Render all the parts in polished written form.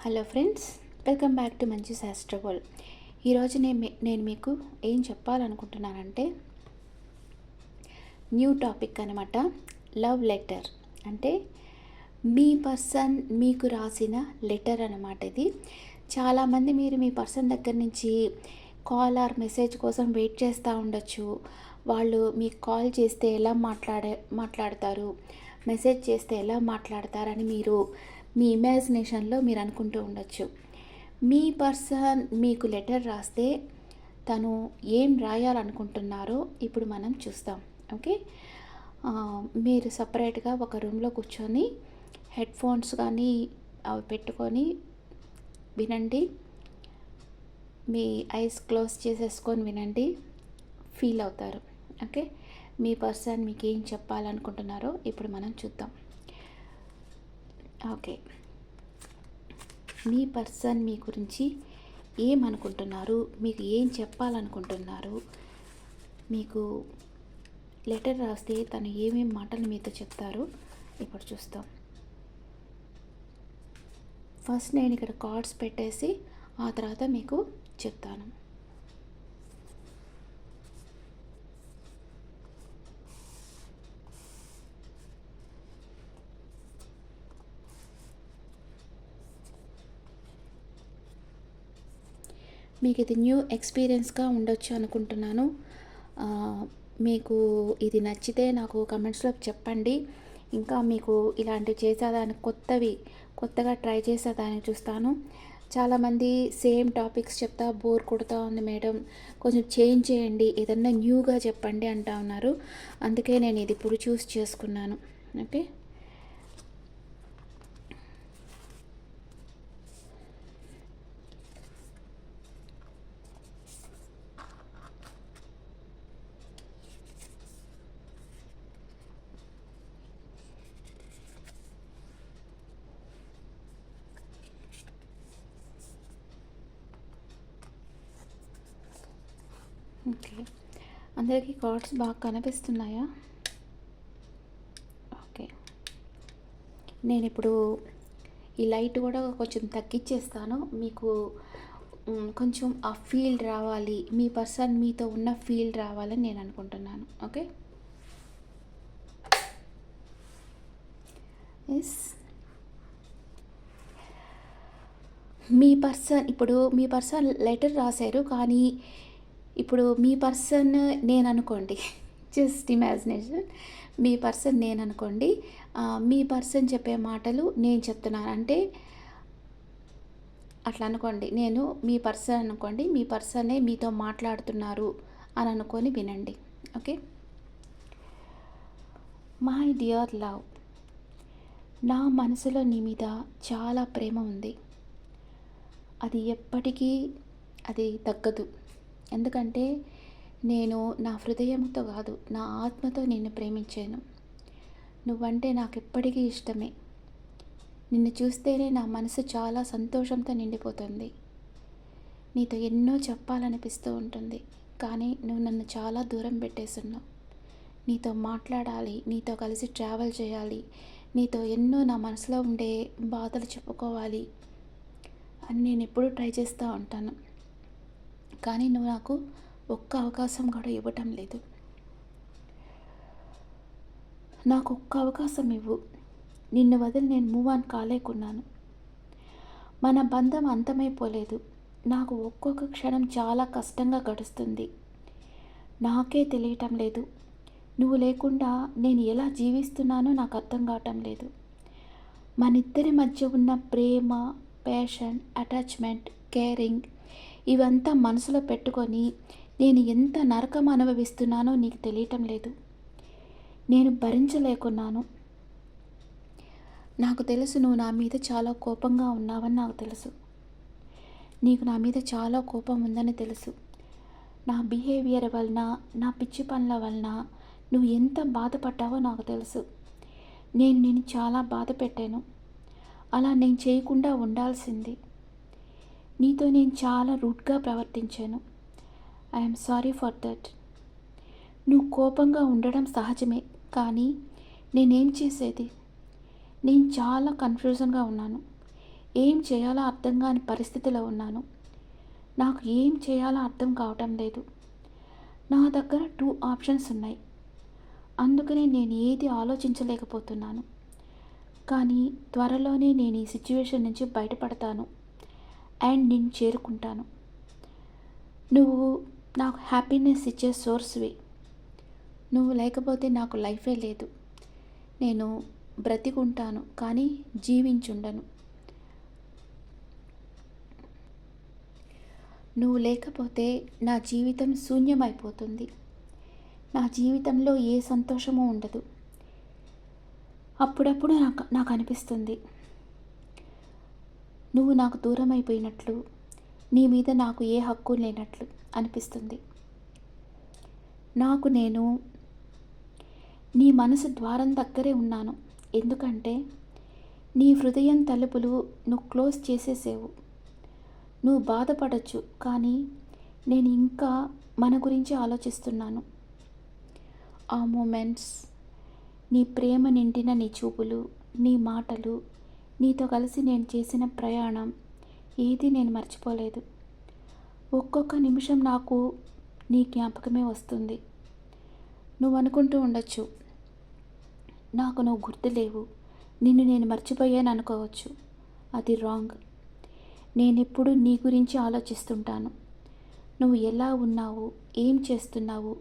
Hello friends, welcome back to మంచి శాస్త్రబోల్. ఈరోజు నేను మీకు ఏం చెప్పాలనుకుంటున్నానంటే న్యూ టాపిక్ అనమాట. లవ్ లెటర్ అంటే మీ పర్సన్ మీకు రాసిన లెటర్ అనమాట. ఇది చాలామంది మీరు మీ పర్సన్ దగ్గర నుంచి కాల్ ఆర్ మెసేజ్ కోసం వెయిట్ చేస్తూ ఉండొచ్చు. వాళ్ళు మీకు కాల్ చేస్తే ఎలా మాట్లాడతారు, మెసేజ్ చేస్తే ఎలా మాట్లాడతారని మీరు మీ ఇమాజినేషన్లో మీరు అనుకుంటూ ఉండొచ్చు. మీ పర్సన్ మీకు లెటర్ రాస్తే తను ఏం రాయాలనుకుంటున్నారో ఇప్పుడు మనం చూస్తాం. ఓకే, మీరు సపరేట్గా ఒక రూమ్లో కూర్చొని హెడ్ ఫోన్స్ కానీ అవి పెట్టుకొని వినండి. మీ ఐస్ క్లోజ్ చేసేసుకొని వినండి, ఫీల్ అవుతారు. ఓకే, మీ పర్సన్ మీకు ఏం చెప్పాలనుకుంటున్నారో ఇప్పుడు మనం చూద్దాం. ఓకే, మీ పర్సన్ మీ గురించి ఏమనుకుంటున్నారు, మీకు ఏం చెప్పాలనుకుంటున్నారు, మీకు లెటర్ రాస్తే తను ఏమేం మాటలు మీతో చెప్తారో ఇప్పుడు చూస్తాం. ఫస్ట్ నేను ఇక్కడ కార్డ్స్ పెట్టేసి ఆ తర్వాత మీకు చెప్తాను. మీకు ఇది న్యూ ఎక్స్పీరియన్స్గా ఉండొచ్చు అనుకుంటున్నాను. మీకు ఇది నచ్చితే నాకు కమెంట్స్లో చెప్పండి. ఇంకా మీకు ఇలాంటివి చేసేదానికి కొత్తగా ట్రై చేసేదానికి చూస్తాను. చాలామంది సేమ్ టాపిక్స్ చెప్తా బోర్ కొడుతూ ఉంది మేడం, కొంచెం చేంజ్ చేయండి, ఏదన్నా న్యూగా చెప్పండి అంటా ఉన్నారు. అందుకే నేను ఇది ఇప్పుడు చూస్ చేసుకున్నాను. ఓకే, ఓకే, అందరికీ కార్డ్స్ బాగా కనిపిస్తున్నాయా? ఓకే, నేను ఇప్పుడు ఈ లైట్ కూడా కొంచెం తగ్గించేస్తాను. మీకు కొంచెం ఆ ఫీల్ రావాలి, మీ పర్సన్ మీతో ఉన్న ఫీల్ రావాలని నేను అనుకుంటున్నాను. ఓకే, ఎస్, మీ పర్సన్ లెటర్ రాశారు, కానీ ఇప్పుడు మీ పర్సన్ నేను అనుకోండి, జస్ట్ ఇమాజినేషన్. మీ పర్సన్ నేను అనుకోండి, మీ పర్సన్ చెప్పే మాటలు నేను చెప్తున్నాను అంటే అట్లా అనుకోండి. నేను మీ పర్సన్ అనుకోండి, మీ పర్సనే మీతో మాట్లాడుతున్నారు అని అనుకొని వినండి. ఓకే, మై డియర్ లవ్, నా మనసులో నీ మీద చాలా ప్రేమ ఉంది. అది ఎప్పటికీ తగ్గదు. ఎందుకంటే నేను నా హృదయంతో కాదు, నా ఆత్మతో నిన్ను ప్రేమించాను. నువ్వంటే నాకు ఎప్పటికీ ఇష్టమే. నిన్ను చూస్తేనే నా మనసు చాలా సంతోషంతో నిండిపోతుంది. నీతో ఎన్నో చెప్పాలనిపిస్తూ ఉంటుంది, కానీ నువ్వు నన్ను చాలా దూరం పెట్టేస్తున్నావు. నీతో మాట్లాడాలి, నీతో కలిసి ట్రావెల్ చేయాలి, నీతో ఎన్నో నా మనసులో ఉండే బాధలు చెప్పుకోవాలి అని నేను ఎప్పుడూ ట్రై చేస్తూ ఉంటాను. కానీ నువ్వు నాకు ఒక్క అవకాశం కూడా ఇవ్వటం లేదు. నాకు ఒక్క అవకాశం ఇవ్వు. నిన్ను వదిలి నేను మూవ్ ఆన్ కాలేకున్నాను. మన బంధం అంతమైపోలేదు. నాకు ఒక్కొక్క క్షణం చాలా కష్టంగా గడుస్తుంది. నాకే తెలియటం లేదు. నువ్వు లేకుండా నేను ఎలా జీవిస్తున్నానో నాకు అర్థం కావటం లేదు. మనిద్దరి మధ్య ఉన్న ప్రేమ, ప్యాషన్, అటాచ్మెంట్, కేరింగ్ ఇవంతా మనసులో పెట్టుకొని నేను ఎంత నరకం అనుభవిస్తున్నానో నీకు తెలియటం లేదు. నేను భరించలేకున్నాను. నాకు తెలుసు నువ్వు నా మీద చాలా కోపంగా ఉన్నావని నాకు తెలుసు. నీకు నా మీద చాలా కోపం ఉందని తెలుసు. నా బిహేవియర్ వలన, నా పిచ్చి పనుల వలన నువ్వు ఎంత బాధపడ్డావో నాకు తెలుసు. నేను నిన్ను చాలా బాధ పెట్టాను. అలా నేను చేయకుండా ఉండాల్సింది. నీతో నేను చాలా రూడ్గా ప్రవర్తించాను. I'm sorry for that. నువ్వు కోపంగా ఉండడం సహజమే, కానీ నేనేం చేసేది? నేను చాలా కన్ఫ్యూజన్గా ఉన్నాను. ఏం చేయాలో అర్థం కాని పరిస్థితిలో ఉన్నాను. నాకు ఏం చేయాలో అర్థం కావటం లేదు. నా దగ్గర 2 ఆప్షన్స్ ఉన్నాయి. అందుకనే నేను ఏది ఆలోచించలేకపోతున్నాను. కానీ త్వరలోనే నేను ఈ సిట్యుయేషన్ నుంచి బయటపడతాను అండ్ నిన్ను చేరుకుంటాను. నువ్వు నాకు హ్యాపీనెస్ ఇచ్చే సోర్స్‌వి. నువ్వు లేకపోతే నాకు లైఫే లేదు. నేను బ్రతికుంటాను కానీ జీవించుండను. నువ్వు లేకపోతే నా జీవితం శూన్యమైపోతుంది. నా జీవితంలో ఏ సంతోషము ఉండదు. అప్పుడప్పుడు నాకు అనిపిస్తుంది, నువ్వు నాకు దూరం అయిపోయినట్లు, నీ మీద నాకు ఏ హక్కు లేనట్లు అనిపిస్తుంది. నేను నీ మనసు ద్వారం దగ్గరే ఉన్నాను. ఎందుకంటే నీ హృదయం తలుపులు నువ్వు క్లోజ్ చేసేసావు. నువ్వు బాధపడచ్చు, కానీ నేను ఇంకా మన గురించి ఆలోచిస్తున్నాను. ఆ మూమెంట్స్, నీ ప్రేమ నిండిన నీ చూపులు, నీ మాటలు, నీతో కలిసి నేను చేసిన ప్రయాణం ఏది నేను మర్చిపోలేదు. ఒక్కొక్క నిమిషం నాకు నీ జ్ఞాపకమే వస్తుంది. నువ్వు అనుకుంటూ ఉండొచ్చు, నాకు నువ్వు గుర్తులేవు, నిన్ను నేను మర్చిపోయాను అనుకోవచ్చు. అది రాంగ్. నేనెప్పుడు నీ గురించి ఆలోచిస్తుంటాను. నువ్వు ఎలా ఉన్నావు, ఏం చేస్తున్నావు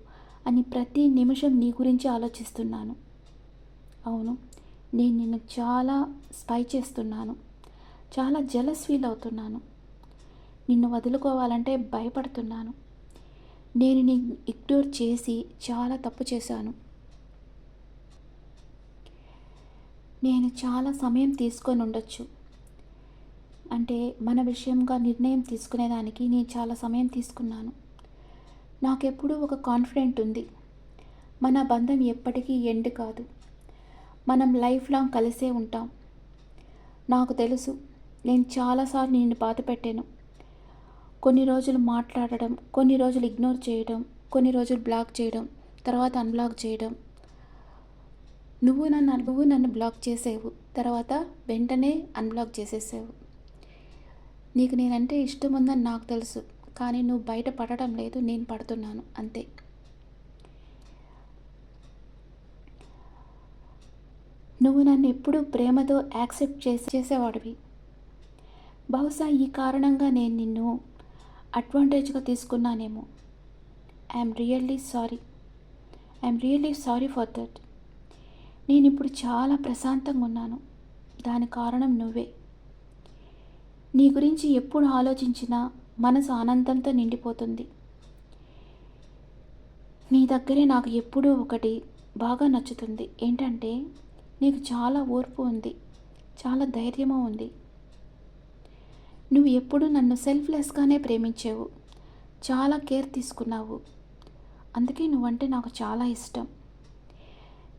అని ప్రతి నిమిషం నీ గురించి ఆలోచిస్తున్నాను. అవును, నేను నిన్ను చాలా స్పై చేస్తున్నాను. చాలా జెలస్ ఫీల్ అవుతున్నాను. నిన్ను వదులుకోవాలంటే భయపడుతున్నాను. నేను నీ ఇగ్నోర్ చేసి చాలా తప్పు చేశాను. నేను చాలా సమయం తీసుకొని ఉండొచ్చు. అంటే మన విషయంగా నిర్ణయం తీసుకునేదానికి నేను చాలా సమయం తీసుకున్నాను. నాకెప్పుడూ ఒక కాన్ఫిడెంట్ ఉంది, మన బంధం ఎప్పటికీ ఎండ్ కాదు. మనం లైఫ్ లాంగ్ కలిసే ఉంటాం. నాకు తెలుసు, నేను చాలాసార్లు నిన్ను బాధ పెట్టాను. కొన్ని రోజులు మాట్లాడడం, కొన్ని రోజులు ఇగ్నోర్ చేయడం, కొన్ని రోజులు బ్లాక్ చేయడం, తర్వాత అన్బ్లాక్ చేయడం. నువ్వు నన్ను బ్లాక్ చేసేవు, తర్వాత వెంటనే అన్బ్లాక్ చేసేసావు. నీకు నేనంటే ఇష్టం ఉందని నాకు తెలుసు, కానీ నువ్వు బయట పడటం లేదు, నేను పడుతున్నాను అంతే. నువ్వు నన్ను ఎప్పుడూ ప్రేమతో యాక్సెప్ట్ చేసేవాడివి. బహుశా ఈ కారణంగా నేను నిన్ను అడ్వాంటేజ్గా తీసుకున్నానేమో. I'm really sorry for that. నేను ఇప్పుడు చాలా ప్రశాంతంగా ఉన్నాను. దాని కారణం నువ్వే. నీ గురించి ఎప్పుడు ఆలోచించినా మనసు ఆనందంతో నిండిపోతుంది. నీ దగ్గరే నాకు ఎప్పుడూ ఒకటి బాగా నచ్చుతుంది. ఏంటంటే నీకు చాలా ఓర్పు ఉంది, చాలా ధైర్యము ఉంది. నువ్వు ఎప్పుడు నన్ను సెల్ఫ్లెస్గానే ప్రేమించావు, చాలా కేర్ తీసుకున్నావు. అందుకే నువ్వంటే నాకు చాలా ఇష్టం.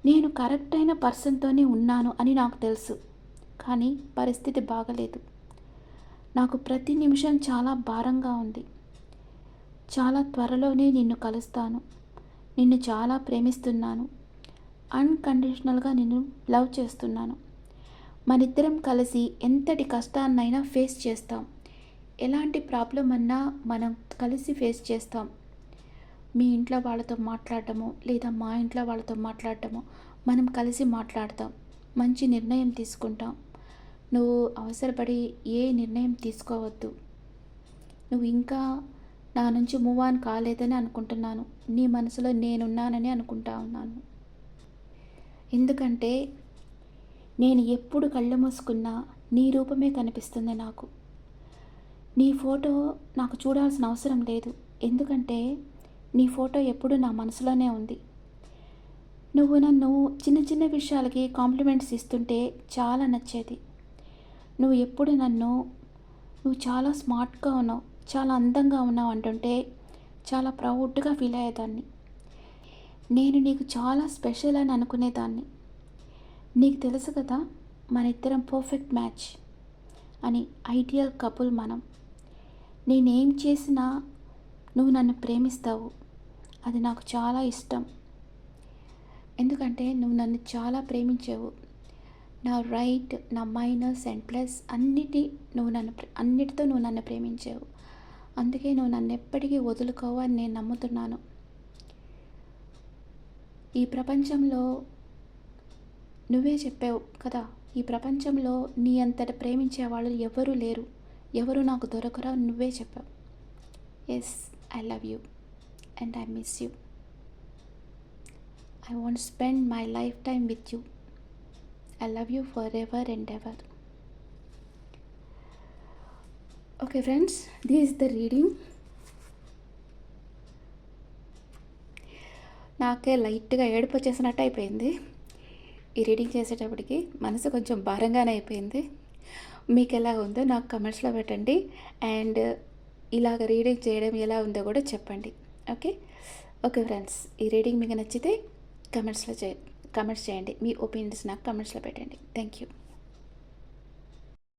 నేను కరెక్ట్ అయిన పర్సన్తోనే ఉన్నాను అని నాకు తెలుసు, కానీ పరిస్థితి బాగలేదు. నాకు ప్రతి నిమిషం చాలా భారంగా ఉంది. చాలా త్వరలోనే నిన్ను కలుస్తాను. నిన్ను చాలా ప్రేమిస్తున్నాను. అన్కండిషనల్గా నిన్ను లవ్ చేస్తున్నాను. మనిద్దరం కలిసి ఎంతటి కష్టాన్నైనా ఫేస్ చేస్తాం. ఎలాంటి ప్రాబ్లం అన్నా మనం కలిసి ఫేస్ చేస్తాం. మీ ఇంట్లో వాళ్ళతో మాట్లాడటము, లేదా మా ఇంట్లో వాళ్ళతో మాట్లాడటము, మనం కలిసి మాట్లాడతాం. మంచి నిర్ణయం తీసుకుంటాం. నువ్వు అవసరపడి ఏ నిర్ణయం తీసుకోవద్దు. నువ్వు ఇంకా నా నుంచి మూవ్ ఆన్ కాలేదని అనుకుంటున్నాను. నీ మనసులో నేనున్నానని అనుకుంటా ఉన్నాను. ఎందుకంటే నేను ఎప్పుడు కళ్ళు మూసుకున్నా నీ రూపమే కనిపిస్తుంది నాకు. నీ ఫోటో నాకు చూడాల్సిన అవసరం లేదు, ఎందుకంటే నీ ఫోటో ఎప్పుడు నా మనసులోనే ఉంది. నువ్వు నన్ను చిన్న చిన్న విషయాలకి కాంప్లిమెంట్స్ ఇస్తుంటే చాలా నచ్చేది. నువ్వు ఎప్పుడు నువ్వు చాలా స్మార్ట్గా ఉన్నావు, చాలా అందంగా ఉన్నావు అంటుంటే చాలా ప్రౌడ్గా ఫీల్ అయ్యేదాన్ని. నేను నీకు చాలా స్పెషల్ అని అనుకునేదాన్ని. నీకు తెలుసు కదా, మన ఇద్దరం పర్ఫెక్ట్ మ్యాచ్ అని, ఐడియల్ కపుల్ మనం. నేనేం చేసినా నువ్వు నన్ను ప్రేమిస్తావు. అది నాకు చాలా ఇష్టం. ఎందుకంటే నువ్వు నన్ను చాలా ప్రేమించావు. నా రైట్, నా మైనస్ అండ్ ప్లస్ అన్నిటితో నువ్వు నన్ను ప్రేమించావు. అందుకే నువ్వు నన్ను ఎప్పటికీ వదులుకోవు అని నేను నమ్ముతున్నాను. ఈ ప్రపంచంలో నువ్వే చెప్పావు కదా, ఈ ప్రపంచంలో నీ అంతట ప్రేమించే వాళ్ళు ఎవరూ లేరు, ఎవరు నాకు దొరకరా, నువ్వే చెప్పావు. Yes, I love you and I miss you. I want spend my lifetime with you. I love you forever and ever. Okay friends, this is the reading. నాకే లైట్గా ఏడుపు వచ్చేసినట్టు అయిపోయింది ఈ రీడింగ్ చేసేటప్పటికి. మనసు కొంచెం భారంగానే అయిపోయింది. మీకు ఎలా ఉందో నాకు కమెంట్స్లో పెట్టండి. అండ్ ఇలాగ రీడింగ్ చేయడం ఎలా ఉందో కూడా చెప్పండి. ఓకే ఫ్రెండ్స్, ఈ రీడింగ్ మీకు నచ్చితే కమెంట్స్ చేయండి. మీ ఒపీనియన్స్ నాకు కమెంట్స్లో పెట్టండి. Thank you.